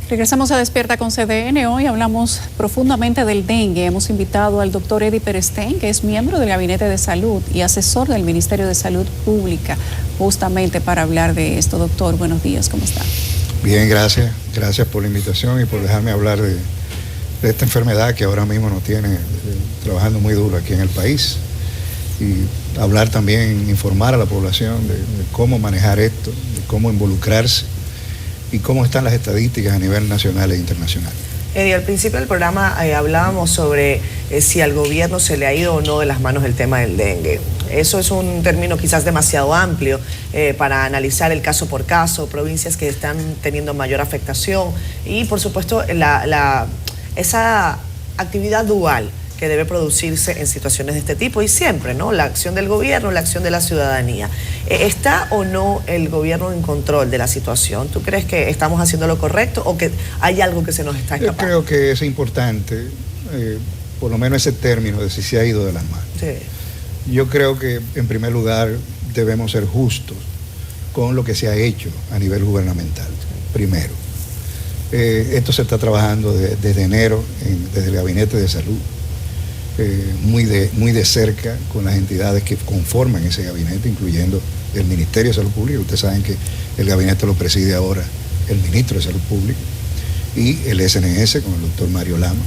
Regresamos a Despierta con CDN. Hoy hablamos profundamente del dengue. Hemos invitado al doctor Eddie Perestén, que es miembro del Gabinete de Salud y asesor del Ministerio de Salud Pública, justamente para hablar de esto. Doctor, buenos días, ¿cómo está? Bien, gracias. Gracias por la invitación y por dejarme hablar de esta enfermedad que ahora mismo nos tiene trabajando muy duro aquí en el país. Y hablar también, informar a la población de cómo manejar esto, de cómo involucrarse y cómo están las estadísticas a nivel nacional e internacional. Eddie, al principio del programa hablábamos sobre si al gobierno se le ha ido o no de las manos el tema del dengue. Eso es un término quizás demasiado amplio para analizar el caso por caso, provincias que están teniendo mayor afectación y por supuesto esa actividad dual que debe producirse en situaciones de este tipo y siempre, ¿no? La acción del gobierno, la acción de la ciudadanía. ¿Está o no el gobierno en control de la situación? ¿Tú crees que estamos haciendo lo correcto o que hay algo que se nos está escapando? Yo creo que es importante, por lo menos ese término de si se ha ido de las manos. Sí. Yo creo que en primer lugar debemos ser justos con lo que se ha hecho a nivel gubernamental. Primero, esto se está trabajando desde enero desde el Gabinete de Salud. Muy de cerca con las entidades que conforman ese gabinete, incluyendo el Ministerio de Salud Pública. Ustedes saben que el gabinete lo preside ahora el Ministro de Salud Pública y el SNS con el doctor Mario Lama.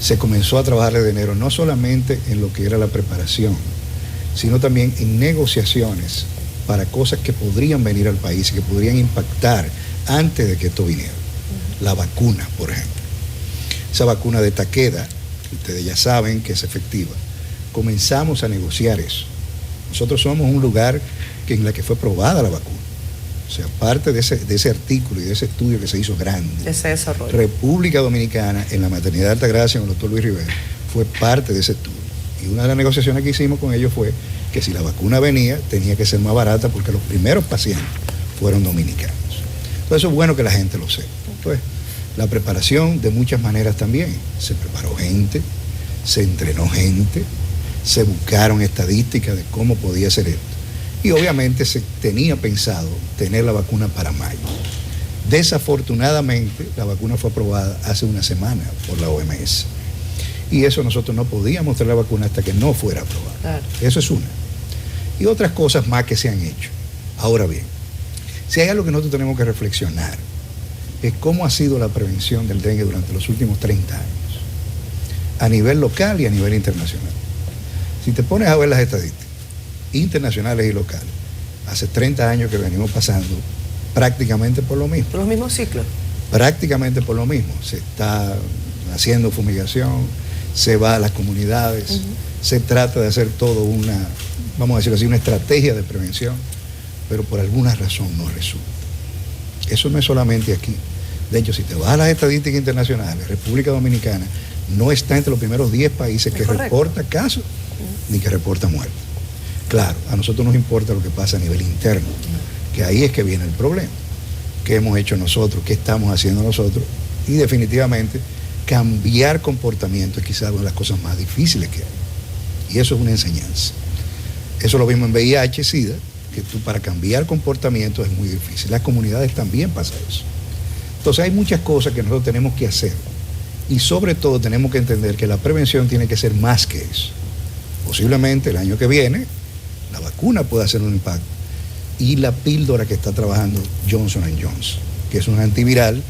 Se comenzó a trabajar desde enero no solamente en lo que era la preparación, sino también en negociaciones para cosas que podrían venir al país y que podrían impactar antes de que esto viniera. La vacuna, por ejemplo. Esa vacuna de Takeda, ustedes ya saben que es efectiva. Comenzamos a negociar eso. Nosotros somos un lugar en la que fue probada la vacuna. O sea, parte de ese artículo y de ese estudio que se hizo grande. Ese desarrollo. República Dominicana, en la maternidad de Altagracia, con el doctor Luis Rivera, fue parte de ese estudio. Y una de las negociaciones que hicimos con ellos fue que si la vacuna venía, tenía que ser más barata porque los primeros pacientes fueron dominicanos. Entonces, eso es bueno que la gente lo sepa. Entonces, la preparación de muchas maneras también. Se preparó gente, se entrenó gente, se buscaron estadísticas de cómo podía ser esto. Y obviamente se tenía pensado tener la vacuna para mayo. Desafortunadamente, la vacuna fue aprobada hace una semana por la OMS. Y eso nosotros no podíamos tener la vacuna hasta que no fuera aprobada. Claro. Eso es una. Y otras cosas más que se han hecho. Ahora bien, si hay algo que nosotros tenemos que reflexionar, es cómo ha sido la prevención del dengue durante los últimos 30 años, a nivel local y a nivel internacional. Si te pones a ver las estadísticas, internacionales y locales, hace 30 años que venimos pasando prácticamente por lo mismo. Por los mismos ciclos. Prácticamente por lo mismo. Se está haciendo fumigación, se va a las comunidades, se trata de hacer todo una, vamos a decirlo así, una estrategia de prevención, pero por alguna razón no resulta. Eso no es solamente aquí. De hecho, si te vas a las estadísticas internacionales, República Dominicana no está entre los primeros 10 países que reporta casos ni que reporta muertes. Claro, a nosotros nos importa lo que pasa a nivel interno, que ahí es que viene el problema. ¿Qué hemos hecho nosotros? ¿Qué estamos haciendo nosotros? Y definitivamente cambiar comportamiento es quizás una de las cosas más difíciles que hay. Y eso es una enseñanza. Eso lo vimos en VIH, SIDA, que tú para cambiar comportamiento es muy difícil. Las comunidades también pasa eso. Entonces hay muchas cosas que nosotros tenemos que hacer y sobre todo tenemos que entender que la prevención tiene que ser más que eso. Posiblemente el año que viene la vacuna pueda hacer un impacto y la píldora que está trabajando Johnson & Johnson, que es un antiviral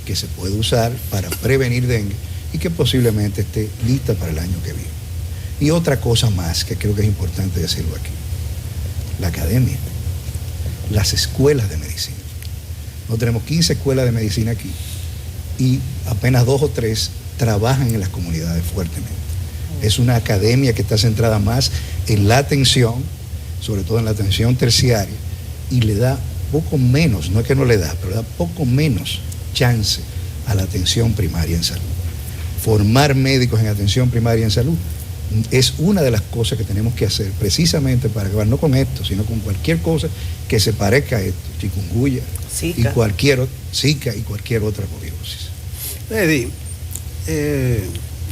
que se puede usar para prevenir dengue y que posiblemente esté lista para el año que viene. Y otra cosa más que creo que es importante decirlo aquí. La academia, las escuelas de medicina. Nosotros tenemos 15 escuelas de medicina aquí y apenas 2 o 3 trabajan en las comunidades fuertemente. Es una academia que está centrada más en la atención, sobre todo en la atención terciaria, y le da poco menos, no es que no le da, pero le da poco menos chance a la atención primaria en salud. Formar médicos en atención primaria en salud es una de las cosas que tenemos que hacer precisamente para acabar no con esto, sino con cualquier cosa que se parezca a esto, chikungunya, Zika. Zika y cualquier otra poliosis. Eddie,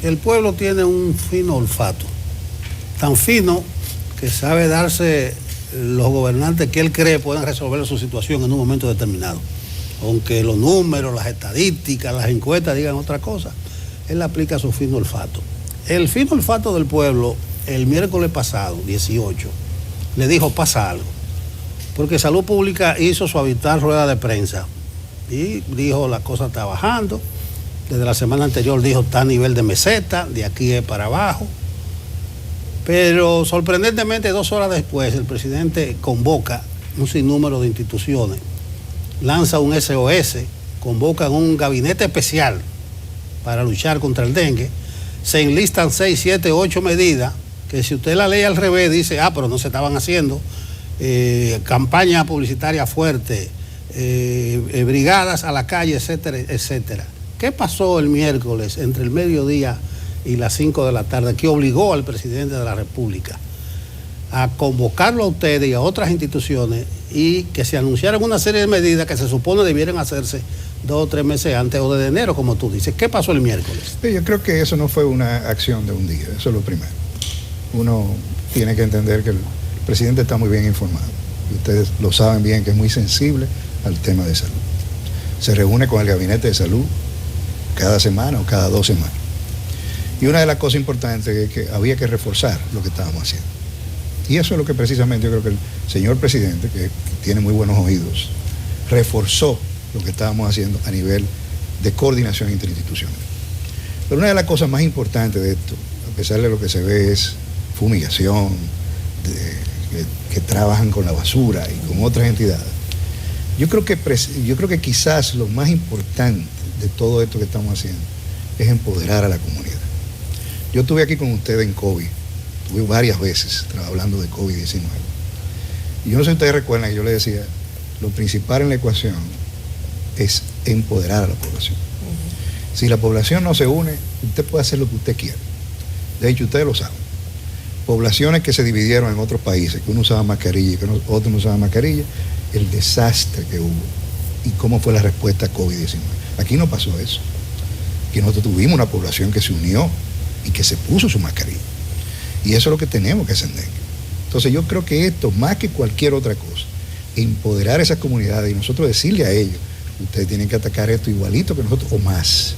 el pueblo tiene un fino olfato, tan fino que sabe darse los gobernantes que él cree pueden resolver su situación en un momento determinado. aunque los números, las estadísticas, las encuestas digan otra cosa, él aplica su fino olfato. El fino olfato del pueblo, el miércoles pasado, 18, le dijo, pasa algo. Porque Salud Pública hizo su habitual rueda de prensa y dijo, la cosa está bajando. Desde la semana anterior dijo, está a nivel de meseta, de aquí es para abajo. Pero sorprendentemente, 2 horas después, el presidente convoca un sinnúmero de instituciones, lanza un SOS, convoca un gabinete especial para luchar contra el dengue, se enlistan 6, 7, 8 medidas que si usted la lee al revés dice, pero no se estaban haciendo, campaña publicitaria fuerte, brigadas a la calle, etcétera, etcétera. ¿Qué pasó el miércoles entre el mediodía y las 5 de la tarde que obligó al presidente de la República a convocarlo a ustedes y a otras instituciones y que se anunciaran una serie de medidas que se supone debieran hacerse 2 o 3 meses antes o de enero, como tú dices? ¿Qué pasó el miércoles? Yo creo que eso no fue una acción de un día, eso es lo primero. Uno tiene que entender que el presidente está muy bien informado y ustedes lo saben bien que es muy sensible al tema de salud. Se reúne con el gabinete de salud cada semana o cada 2 semanas. Y una de las cosas importantes es que había que reforzar lo que estábamos haciendo. Y eso es lo que precisamente yo creo que el señor presidente, que tiene muy buenos oídos, reforzó lo que estábamos haciendo a nivel de coordinación interinstitucional. Pero una de las cosas más importantes de esto, a pesar de lo que se ve, es fumigación, que trabajan con la basura y con otras entidades. Yo creo que quizás lo más importante de todo esto que estamos haciendo es empoderar a la comunidad. Yo estuve aquí con ustedes en COVID, estuve varias veces hablando de COVID-19. Y yo no sé si ustedes recuerdan que yo les decía, lo principal en la ecuación es empoderar a la población. Si la población no se une, usted puede hacer lo que usted quiera. De hecho, ustedes lo saben. Poblaciones que se dividieron en otros países, que uno usaba mascarilla y que otro no usaba mascarilla, el desastre que hubo y cómo fue la respuesta a COVID-19. Aquí no pasó eso. Aquí nosotros tuvimos una población que se unió y que se puso su mascarilla. Y eso es lo que tenemos que hacer. Entonces yo creo que esto, más que cualquier otra cosa, empoderar a esas comunidades y nosotros decirle a ellos, ustedes tienen que atacar esto igualito que nosotros o más.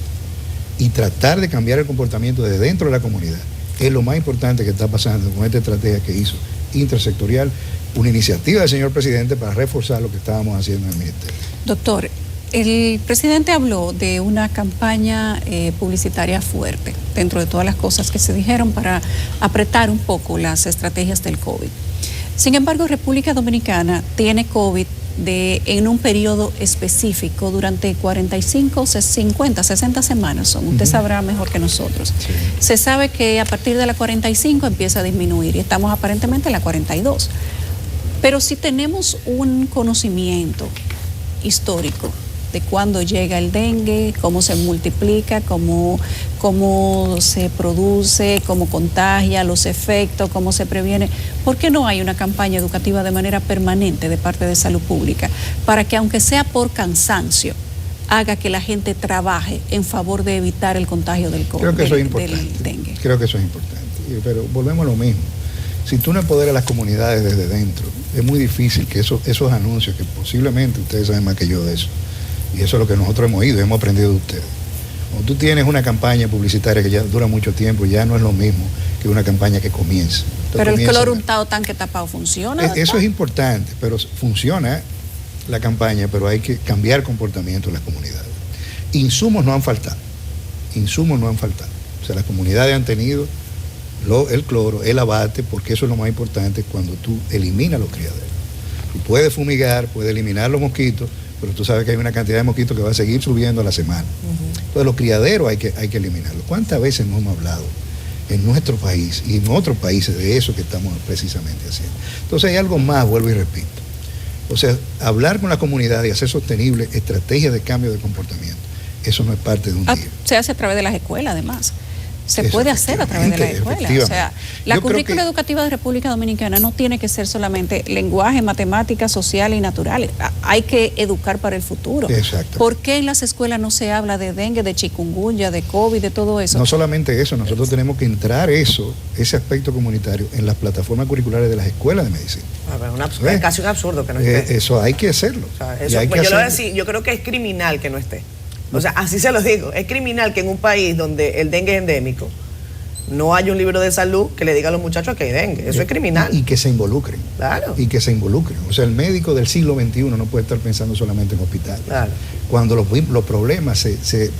Y tratar de cambiar el comportamiento desde dentro de la comunidad. Es lo más importante que está pasando con esta estrategia que hizo intersectorial, una iniciativa del señor presidente para reforzar lo que estábamos haciendo en el ministerio. Doctor, el presidente habló de una campaña publicitaria fuerte dentro de todas las cosas que se dijeron para apretar un poco las estrategias del COVID. Sin embargo, República Dominicana tiene COVID en un periodo específico durante 45, 50, 60 semanas son. Usted sabrá mejor que nosotros. Sí. Se sabe que a partir de la 45 empieza a disminuir y estamos aparentemente en la 42. Pero si tenemos un conocimiento histórico de cuándo llega el dengue, cómo se multiplica, cómo se produce, cómo contagia, los efectos, cómo se previene. ¿Por qué no hay una campaña educativa de manera permanente de parte de Salud Pública para que, aunque sea por cansancio, haga que la gente trabaje en favor de evitar el contagio del COVID? Creo que eso es importante. Del dengue. Creo que eso es importante. Pero volvemos a lo mismo. Si tú no empoderas a las comunidades desde dentro, es muy difícil que esos anuncios, que posiblemente ustedes saben más que yo de eso, y eso es lo que nosotros hemos oído y hemos aprendido de ustedes. Cuando tú tienes una campaña publicitaria que ya dura mucho tiempo, ya no es lo mismo que una campaña que comienza. Pero el cloro untado tanque tapado funciona. Eso es importante, pero funciona la campaña, pero hay que cambiar comportamiento en las comunidades. Insumos no han faltado. O sea, las comunidades han tenido el cloro, el abate, porque eso es lo más importante cuando tú eliminas los criaderos. Tú puedes fumigar, puedes eliminar los mosquitos, pero tú sabes que hay una cantidad de mosquitos que va a seguir subiendo a la semana. Entonces los criaderos hay que eliminarlos. ¿Cuántas veces no hemos hablado en nuestro país y en otros países de eso que estamos precisamente haciendo? Entonces hay algo más, vuelvo y repito. O sea, hablar con la comunidad y hacer sostenible estrategias de cambio de comportamiento, eso no es parte de un día. Se hace a través de las escuelas, además. se puede hacer a través de la escuela. O sea, la currícula educativa de República Dominicana no tiene que ser solamente lenguaje, matemáticas, sociales y naturales. Hay que educar para el futuro. Exacto. ¿Por qué en las escuelas no se habla de dengue, de chikungunya, de COVID, de todo eso? No solamente eso, nosotros tenemos que entrar ese aspecto comunitario en las plataformas curriculares de las escuelas de medicina. Es casi un absurdo que no esté. Eso hay que hacerlo. O sea, eso, pues yo lo voy a decir, yo creo que es criminal que no esté. O sea, así se lo digo. Es criminal que en un país donde el dengue es endémico no haya un libro de salud que le diga a los muchachos que hay dengue. Eso es criminal. Y que se involucren. Claro. Y que se involucren. O sea, el médico del siglo XXI no puede estar pensando solamente en hospitales. Claro. Cuando los problemas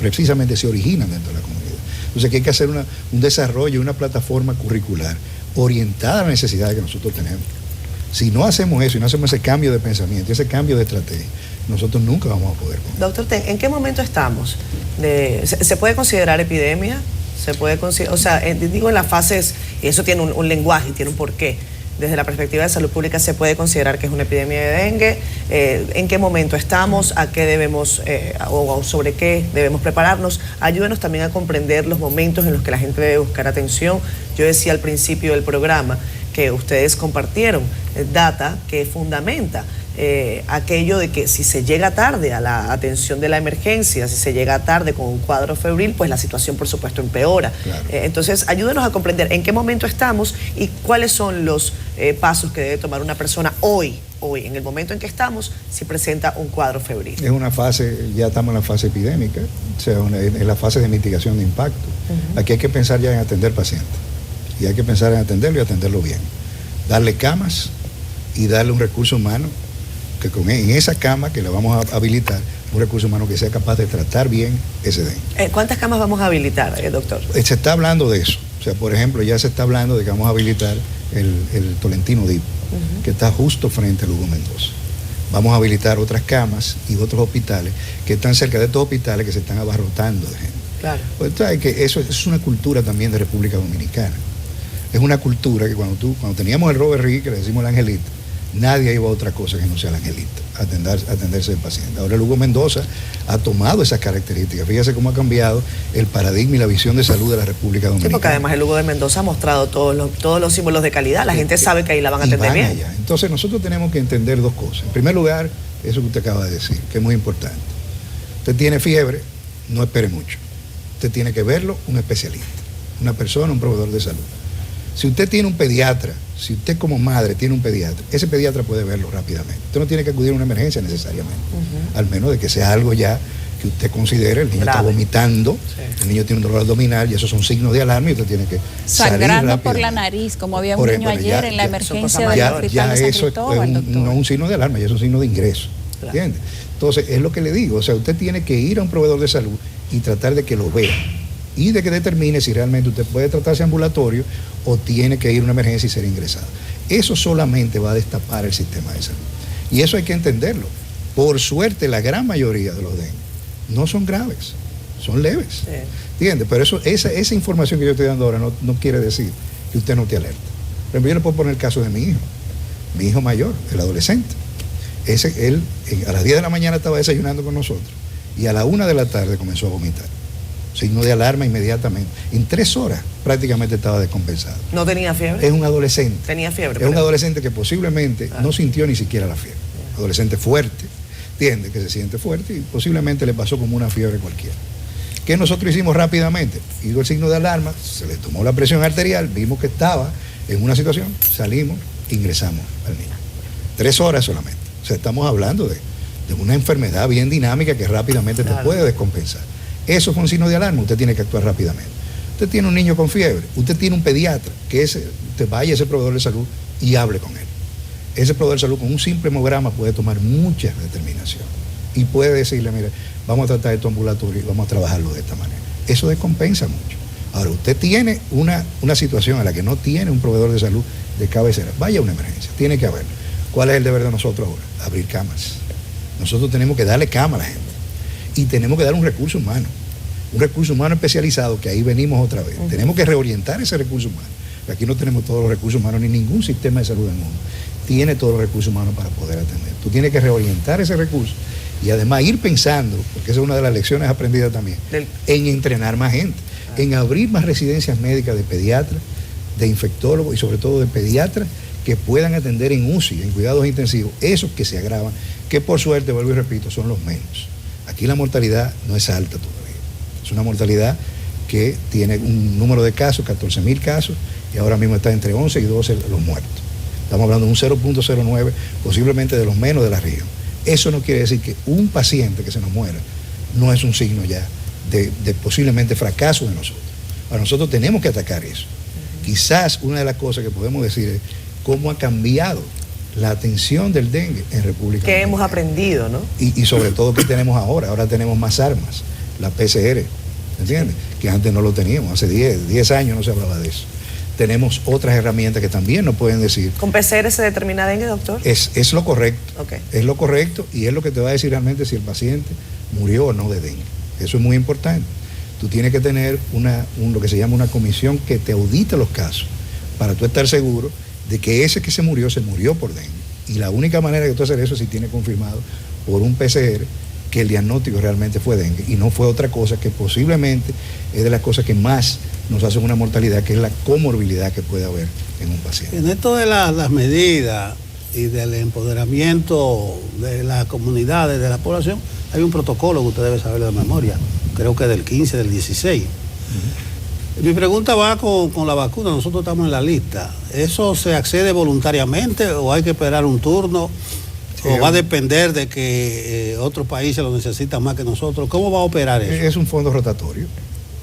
precisamente se originan dentro de la comunidad. O sea, que hay que hacer un desarrollo, una plataforma curricular orientada a las necesidades que nosotros tenemos. Si no hacemos eso y no hacemos ese cambio de pensamiento, ese cambio de estrategia, nosotros nunca vamos a poder. Doctor Ten, ¿en qué momento estamos? ¿Se puede considerar epidemia? ¿Se puede considerar, o sea, digo en las fases, y eso tiene un lenguaje y tiene un porqué? Desde la perspectiva de salud pública, ¿se puede considerar que es una epidemia de dengue? ¿En qué momento estamos? ¿A qué debemos, o sobre qué debemos prepararnos? Ayúdenos también a comprender los momentos en los que la gente debe buscar atención. Yo decía al principio del programa que ustedes compartieron data que fundamenta aquello de que si se llega tarde a la atención de la emergencia, si se llega tarde con un cuadro febril, pues la situación por supuesto empeora. Claro. Entonces ayúdenos a comprender en qué momento estamos y cuáles son los pasos que debe tomar una persona hoy, en el momento en que estamos, si presenta un cuadro febril. Es una fase, ya estamos en la fase epidémica, o sea, en la fase de mitigación de impacto. Aquí hay que pensar ya en atender pacientes. Y hay que pensar en atenderlo y atenderlo bien. Darle camas y darle un recurso humano, que en esa cama que le vamos a habilitar, un recurso humano que sea capaz de tratar bien ese dengue. ¿Cuántas camas vamos a habilitar, doctor? Se está hablando de eso. O sea, por ejemplo, ya se está hablando de que vamos a habilitar el Tolentino DIP, que está justo frente al Hugo Mendoza. Vamos a habilitar otras camas y otros hospitales que están cerca de estos hospitales que se están abarrotando de gente. Claro. Pues, ¿sabes? Que eso es una cultura también de República Dominicana. Es una cultura que cuando teníamos el Robert Reed, que le decimos el angelito, nadie iba a otra cosa que no sea el angelito, atenderse del paciente. Ahora el Hugo Mendoza ha tomado esas características. Fíjese cómo ha cambiado el paradigma y la visión de salud de la República Dominicana. Sí, porque además el Hugo de Mendoza ha mostrado todos los símbolos de calidad. La gente sabe que ahí la van a atender bien. Allá. Entonces nosotros tenemos que entender dos cosas. En primer lugar, eso que usted acaba de decir, que es muy importante. Usted tiene fiebre, no espere mucho. Usted tiene que verlo un especialista, una persona, un proveedor de salud. Si usted tiene un pediatra, si usted como madre tiene un pediatra, ese pediatra puede verlo rápidamente. Usted no tiene que acudir a una emergencia necesariamente, al menos de que sea algo ya que usted considere, el niño está vomitando, el niño tiene un dolor abdominal y esos son signos de alarma y usted tiene que sangrando por la nariz, como había un niño ayer en la emergencia del hospital de San Cristóbal, doctor. No es un signo de alarma, ya es un signo de ingreso, ¿entiende? Entonces, es lo que le digo, o sea, usted tiene que ir a un proveedor de salud y tratar de que lo vea y de que determine si realmente usted puede tratarse ambulatorio o tiene que ir a una emergencia y ser ingresado. Eso solamente va a destapar el sistema de salud. Y eso hay que entenderlo. Por suerte, la gran mayoría de los dengue no son graves, son leves. ¿Entiende? Pero esa información que yo estoy dando ahora no quiere decir que usted no te alerte. Por ejemplo, yo le puedo poner el caso de mi hijo mayor, el adolescente. Él a las 10 de la mañana estaba desayunando con nosotros y a la 1 de la tarde comenzó a vomitar. Signo de alarma inmediatamente. En 3 horas prácticamente estaba descompensado. ¿No tenía fiebre? Es un adolescente. Tenía fiebre. Es un adolescente que posiblemente no sintió ni siquiera la fiebre. Adolescente fuerte, entiende que se siente fuerte y posiblemente le pasó como una fiebre cualquiera. ¿Qué nosotros hicimos rápidamente? Hizo el signo de alarma, se le tomó la presión arterial, vimos que estaba en una situación, salimos, ingresamos al niño. 3 horas solamente. O sea, estamos hablando de una enfermedad bien dinámica que rápidamente te puede descompensar. Eso fue un signo de alarma, usted tiene que actuar rápidamente. Usted tiene un niño con fiebre, usted tiene un pediatra, usted vaya a ese proveedor de salud y hable con él. Ese proveedor de salud con un simple hemograma puede tomar muchas determinaciones y puede decirle, mire, vamos a tratar esto ambulatorio y vamos a trabajarlo de esta manera. Eso descompensa mucho. Ahora, usted tiene una situación en la que no tiene un proveedor de salud de cabecera, vaya a una emergencia, tiene que haberlo. ¿Cuál es el deber de nosotros ahora? Abrir camas. Nosotros tenemos que darle cama a la gente. Y tenemos que dar un recurso humano especializado, que ahí venimos otra vez. Tenemos que reorientar ese recurso humano. Aquí no tenemos todos los recursos humanos, ni ningún sistema de salud del mundo tiene todos los recursos humanos para poder atender. Tú tienes que reorientar ese recurso y además ir pensando, porque esa es una de las lecciones aprendidas también, en entrenar más gente. en abrir más residencias médicas de pediatras, de infectólogos y sobre todo de pediatras que puedan atender en UCI, en cuidados intensivos, esos que se agravan, que por suerte, vuelvo y repito, son los menos. Aquí la mortalidad no es alta todavía. Es una mortalidad que tiene un número de casos, 14.000 casos, y ahora mismo está entre 11 y 12 los muertos. Estamos hablando de un 0.09, posiblemente de los menos de la región. Eso no quiere decir que un paciente que se nos muera no es un signo ya de posiblemente fracaso de nosotros. Ahora nosotros tenemos que atacar eso. Quizás una de las cosas que podemos decir es cómo ha cambiado la atención del dengue en República Dominicana. Que hemos aprendido, ¿no? Y sobre todo que tenemos ahora tenemos más armas, la PCR, ¿entiendes? Que antes no lo teníamos, hace 10 años no se hablaba de eso. Tenemos otras herramientas que también nos pueden decir. ¿Con PCR se determina dengue, doctor? Es lo correcto, Okay. Es lo correcto y es lo que te va a decir realmente si el paciente murió o no de dengue. Eso es muy importante. Tú tienes que tener lo que se llama una comisión que te audite los casos para tú estar seguro de que ese que se murió por dengue. Y la única manera de tú hacer eso es si tiene confirmado por un PCR que el diagnóstico realmente fue dengue y no fue otra cosa que posiblemente es de las cosas que más nos hacen una mortalidad, que es la comorbilidad que puede haber en un paciente. En esto de las medidas y del empoderamiento de las comunidades, de la población, hay un protocolo que usted debe saber de memoria, creo que del 15, del 16. Mi pregunta va con la vacuna, nosotros estamos en la lista. ¿Eso se accede voluntariamente o hay que esperar un turno? ¿O va a depender de que otros países lo necesitan más que nosotros? ¿Cómo va a operar eso? Es un fondo rotatorio.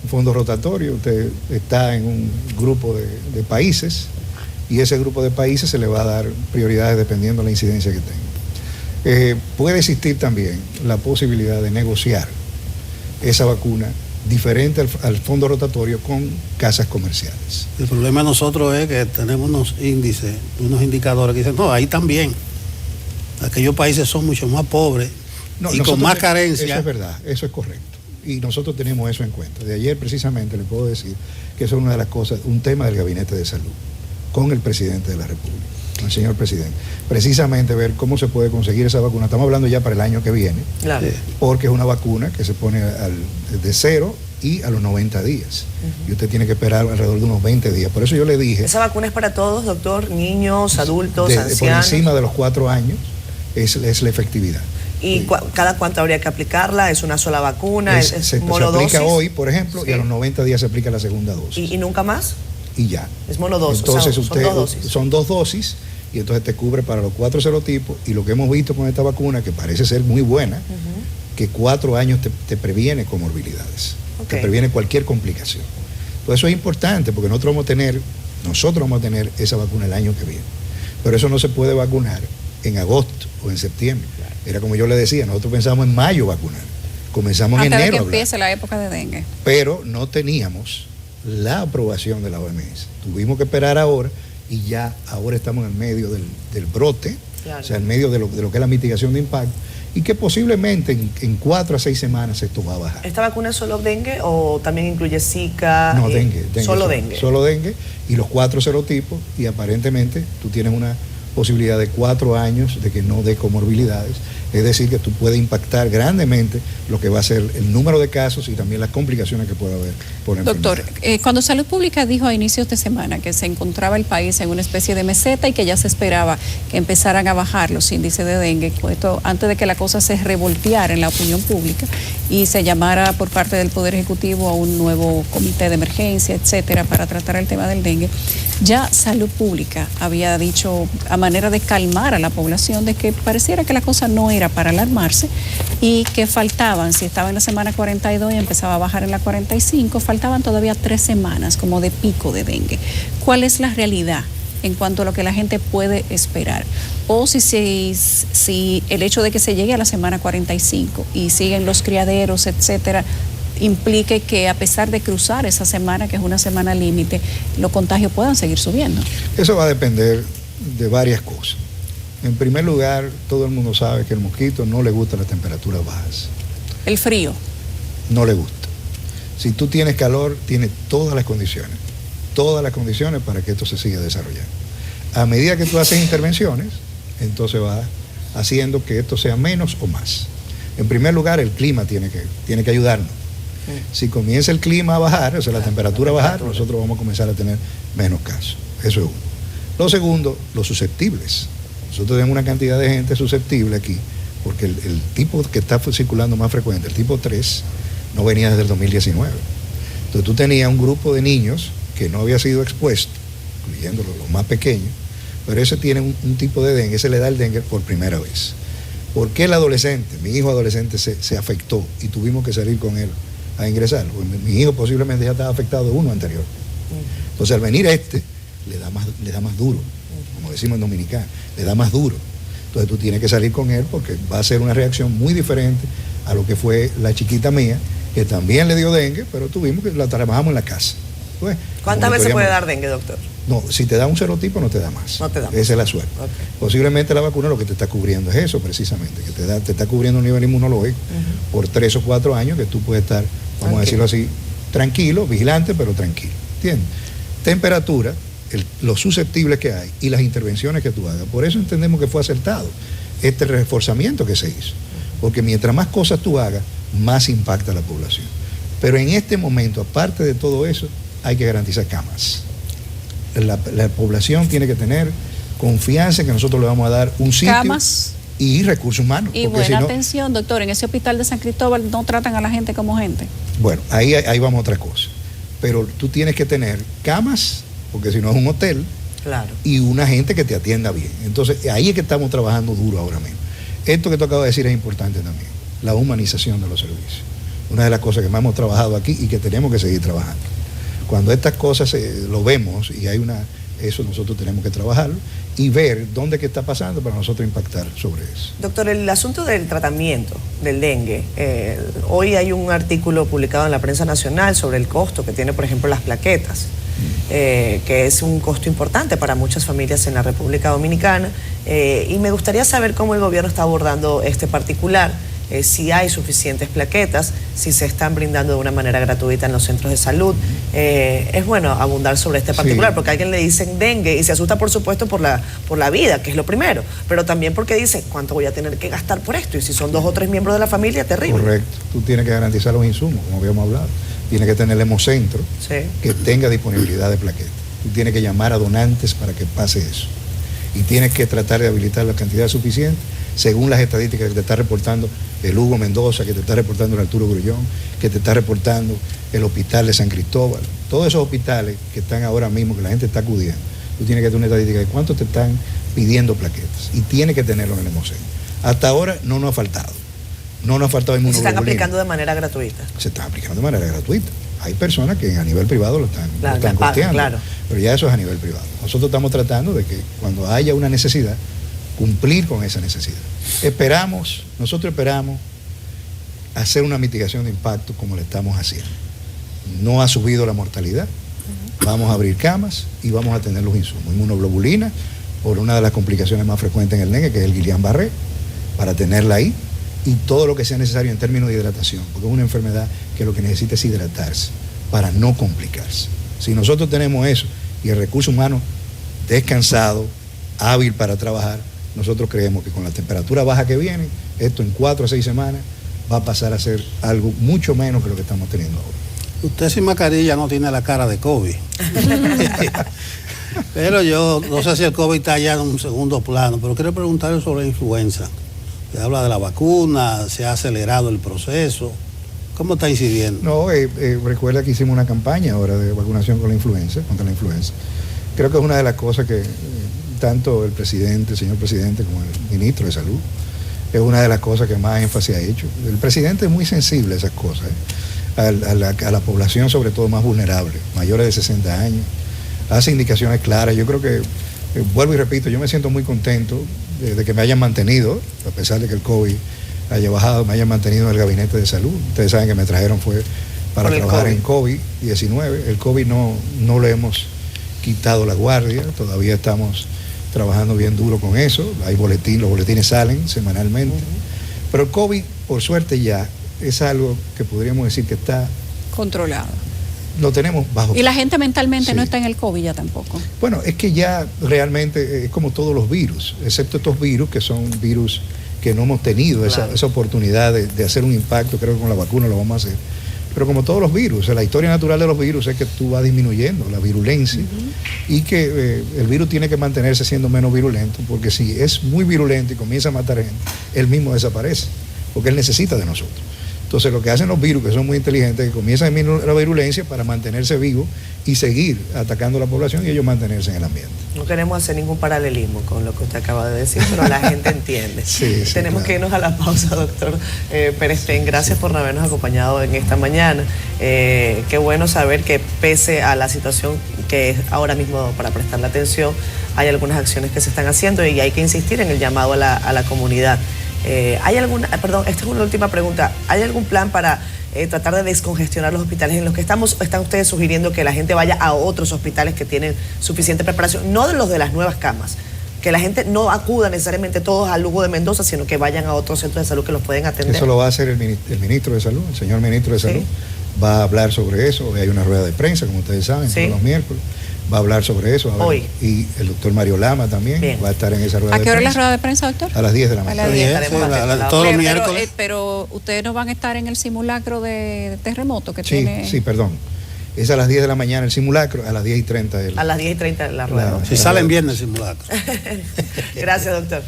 Un fondo rotatorio, usted está en un grupo de países y ese grupo de países se le va a dar prioridades dependiendo de la incidencia que tenga. Puede existir también la posibilidad de negociar esa vacuna diferente al fondo rotatorio con casas comerciales. El problema de nosotros es que tenemos unos índices, unos indicadores que dicen, no, ahí también. Aquellos países son mucho más pobres y con más carencia. Eso es verdad, eso es correcto. Y nosotros tenemos eso en cuenta. De ayer precisamente le puedo decir que eso es una de las cosas, un tema del Gabinete de Salud, con el presidente de la República, con el señor presidente. Precisamente ver cómo se puede conseguir esa vacuna. Estamos hablando ya para el año que viene, Claro. Porque es una vacuna que se pone de 0 y a los 90 días. Y usted tiene que esperar alrededor de unos 20 días. Por eso yo le dije... ¿Esa vacuna es para todos, doctor? Niños, adultos, por ancianos. encima de los 4 años es la efectividad. ¿Y cada cuánto habría que aplicarla? ¿Es una sola vacuna? Se monodosis? aplica hoy, por ejemplo, Sí. y a los 90 días se aplica la segunda dosis. ¿Y nunca más? Y ya. Es monodosis. Entonces o sea, son dos dosis y entonces te cubre para los 4 serotipos y lo que hemos visto con esta vacuna, que parece ser muy buena, que 4 años te previene comorbilidades, te previene cualquier complicación. Entonces eso es importante porque nosotros vamos a tener esa vacuna el año que viene. Pero eso no se puede vacunar en agosto o en septiembre. Era como yo le decía, nosotros pensamos en mayo vacunar. Comenzamos en enero. Antes de que empiece la época de dengue. Pero no teníamos la aprobación de la OMS. Tuvimos que esperar ahora y ya ahora estamos en el medio del brote, Claro. o sea, en medio de lo que es la mitigación de impacto y que posiblemente en 4 a 6 semanas esto va a bajar. ¿Esta vacuna es solo dengue o también incluye Zika? No, dengue. Solo dengue. Solo dengue y los 4 serotipos y aparentemente tú tienes una posibilidad de 4 años de que no dé comorbilidades, es decir, que tú puedes impactar grandemente lo que va a ser el número de casos y también las complicaciones que pueda haber por la Doctor, enfermedad. cuando Salud Pública dijo a inicios de semana que se encontraba el país en una especie de meseta y que ya se esperaba que empezaran a bajar los índices de dengue, esto antes de que la cosa se revolteara en la opinión pública y se llamara por parte del Poder Ejecutivo a un nuevo comité de emergencia, etcétera, para tratar el tema del dengue, ya Salud Pública había dicho a manera de calmar a la población de que pareciera que la cosa no era para alarmarse y que faltaban, si estaba en la semana 42 y empezaba a bajar en la 45, faltaban todavía 3 semanas como de pico de dengue. ¿Cuál es la realidad en cuanto a lo que la gente puede esperar? O si el hecho de que se llegue a la semana 45 y siguen los criaderos, etcétera, implique que a pesar de cruzar esa semana, que es una semana límite, los contagios puedan seguir subiendo. Eso va a depender de varias cosas. En primer lugar, todo el mundo sabe que al mosquito no le gustan las temperaturas bajas. El frío. No le gusta. Si tú tienes calor, tienes todas las condiciones para que esto se siga desarrollando. A medida que tú haces intervenciones, entonces va haciendo que esto sea menos o más. En primer lugar, el clima tiene que ayudarnos. Si comienza el clima a bajar, o sea, la temperatura a bajar, nosotros vamos a comenzar a tener menos casos. Eso es uno. Lo segundo, los susceptibles. Nosotros tenemos una cantidad de gente susceptible aquí, porque el tipo que está circulando más frecuente, el tipo 3, no venía desde el 2019. Entonces tú tenías un grupo de niños que no había sido expuesto, incluyendo los más pequeños, pero ese tiene un tipo de dengue, ese le da el dengue por primera vez. ¿Por qué el adolescente? Mi hijo adolescente se afectó y tuvimos que salir con él a ingresar. Mi hijo posiblemente ya estaba afectado de uno anterior. Entonces al venir le da más duro, como decimos en dominicano, le da más duro. Entonces tú tienes que salir con él porque va a ser una reacción muy diferente a lo que fue la chiquita mía, que también le dio dengue, pero tuvimos que la trabajamos en la casa. Pues, ¿cuántas veces puede dar dengue, doctor? No, si te da un serotipo no te da más. No te da más. Esa es la suerte. Okay. Posiblemente la vacuna lo que te está cubriendo es eso precisamente, que te está cubriendo un nivel inmunológico por 3 o 4 años que tú puedes estar, vamos a decirlo así, tranquilo, vigilante, pero tranquilo. ¿Entiendes? Temperatura, los susceptibles que hay y las intervenciones que tú hagas. Por eso entendemos que fue acertado este reforzamiento que se hizo. Porque mientras más cosas tú hagas, más impacta a la población. Pero en este momento, aparte de todo eso, hay que garantizar camas. La población tiene que tener confianza en que nosotros le vamos a dar un sitio. Camas y recursos humanos. Y buena atención, doctor. En ese hospital de San Cristóbal no tratan a la gente como gente. Bueno, ahí vamos a otra cosa. Pero tú tienes que tener camas, porque si no es un hotel, claro, y una gente que te atienda bien. Entonces, ahí es que estamos trabajando duro ahora mismo. Esto que tú acabas de decir es importante también, la humanización de los servicios. Una de las cosas que más hemos trabajado aquí y que tenemos que seguir trabajando. Cuando estas cosas lo vemos y hay eso nosotros tenemos que trabajarlo y ver dónde que está pasando para nosotros impactar sobre eso. Doctor, el asunto del tratamiento del dengue, hoy hay un artículo publicado en la prensa nacional sobre el costo que tiene, por ejemplo, las plaquetas, que es un costo importante para muchas familias en la República Dominicana, y me gustaría saber cómo el gobierno está abordando este particular. Si hay suficientes plaquetas, si se están brindando de una manera gratuita en los centros de salud. Es bueno abundar sobre este particular, porque a alguien le dicen dengue y se asusta, por supuesto, por la vida, que es lo primero, pero también porque dice, ¿cuánto voy a tener que gastar por esto? Y si son 2 o 3 miembros de la familia, terrible. Correcto. Tú tienes que garantizar los insumos, como habíamos hablado. Tienes que tener el hemocentro que tenga disponibilidad de plaquetas. Tú tienes que llamar a donantes para que pase eso. Y tienes que tratar de habilitar la cantidad suficiente según las estadísticas que te está reportando el Hugo Mendoza, que te está reportando el Arturo Grullón, que te está reportando el hospital de San Cristóbal. Todos esos hospitales que están ahora mismo, que la gente está acudiendo, tú tienes que tener una estadística de cuánto te están pidiendo plaquetas y tienes que tenerlo en el hemocentro. Hasta ahora no nos ha faltado. No nos ha faltado inmunoglobulina. ¿Se están aplicando de manera gratuita? Se están aplicando de manera gratuita. Hay personas que a nivel privado lo están costeando, claro, pero ya eso es a nivel privado. Nosotros estamos tratando de que cuando haya una necesidad, cumplir con esa necesidad. Nosotros esperamos hacer una mitigación de impacto como le estamos haciendo. No ha subido la mortalidad, vamos a abrir camas y vamos a tener los insumos. Inmunoglobulina, por una de las complicaciones más frecuentes en el dengue, que es el Guillain-Barré, para tenerla ahí, y todo lo que sea necesario en términos de hidratación, porque es una enfermedad que lo que necesita es hidratarse para no complicarse. Si nosotros tenemos eso y el recurso humano descansado, hábil para trabajar, nosotros creemos que con la temperatura baja que viene, esto en 4 a 6 semanas va a pasar a ser algo mucho menos que lo que estamos teniendo ahora. Usted sin mascarilla no tiene la cara de COVID. Pero yo no sé si el COVID está ya en un segundo plano, pero quiero preguntarle sobre la influenza. Se habla de la vacuna, se ha acelerado el proceso. ¿Cómo está incidiendo? No, recuerda que hicimos una campaña ahora de vacunación contra la influenza. Creo que es una de las cosas que tanto el señor presidente, como el ministro de Salud, es una de las cosas que más énfasis ha hecho. El presidente es muy sensible a esas cosas, a la población sobre todo más vulnerable, mayores de 60 años, hace indicaciones claras. Yo creo que, vuelvo y repito, yo me siento muy contento de que me hayan mantenido, a pesar de que el COVID haya bajado, me hayan mantenido en el gabinete de salud. Ustedes saben que me trajeron fue para trabajar en COVID-19. El COVID no le hemos quitado la guardia, todavía estamos trabajando bien duro con eso. Hay los boletines salen semanalmente. Pero el COVID, por suerte ya, es algo que podríamos decir que está controlado. Lo tenemos bajo. Y la gente mentalmente no está en el COVID ya tampoco. Bueno, es que ya realmente es como todos los virus, excepto estos virus que son virus que no hemos tenido esa oportunidad de hacer un impacto. Creo que con la vacuna lo vamos a hacer. Pero como todos los virus, la historia natural de los virus es que tú vas disminuyendo la virulencia y que el virus tiene que mantenerse siendo menos virulento, porque si es muy virulento y comienza a matar gente, él mismo desaparece, porque él necesita de nosotros. Entonces lo que hacen los virus, que son muy inteligentes, es que comienzan a disminuir la virulencia para mantenerse vivos y seguir atacando a la población y ellos mantenerse en el ambiente. No queremos hacer ningún paralelismo con lo que usted acaba de decir, pero la gente entiende. Sí, Tenemos que irnos a la pausa, doctor Perestain. Gracias por habernos acompañado en esta mañana. Qué bueno saber que pese a la situación que es ahora mismo para prestarle atención, hay algunas acciones que se están haciendo y hay que insistir en el llamado a la comunidad. ¿Hay alguna, perdón, esta es una última pregunta, ¿hay algún plan para tratar de descongestionar los hospitales en los que estamos? ¿Están ustedes sugiriendo que la gente vaya a otros hospitales que tienen suficiente preparación? No de los de las nuevas camas, que la gente no acuda necesariamente todos al Lugo de Mendoza, sino que vayan a otros centros de salud que los pueden atender. Eso lo va a hacer el ministro de Salud, el señor ministro de Salud. Va a hablar sobre eso. Hay una rueda de prensa, como ustedes saben, todos los miércoles. Va a hablar sobre eso. Hoy. Y el doctor Mario Lama también va a estar en esa rueda de prensa. ¿A qué hora es la rueda de prensa, doctor? A las 10 de la mañana. A las 10. Todos los miércoles. Pero ustedes no van a estar en el simulacro de terremoto que Sí, tiene... sí, perdón. Es a las 10 de la mañana el simulacro, a las 10:30 A las 10:30 la rueda. Si salen bien el simulacro. Gracias, doctor.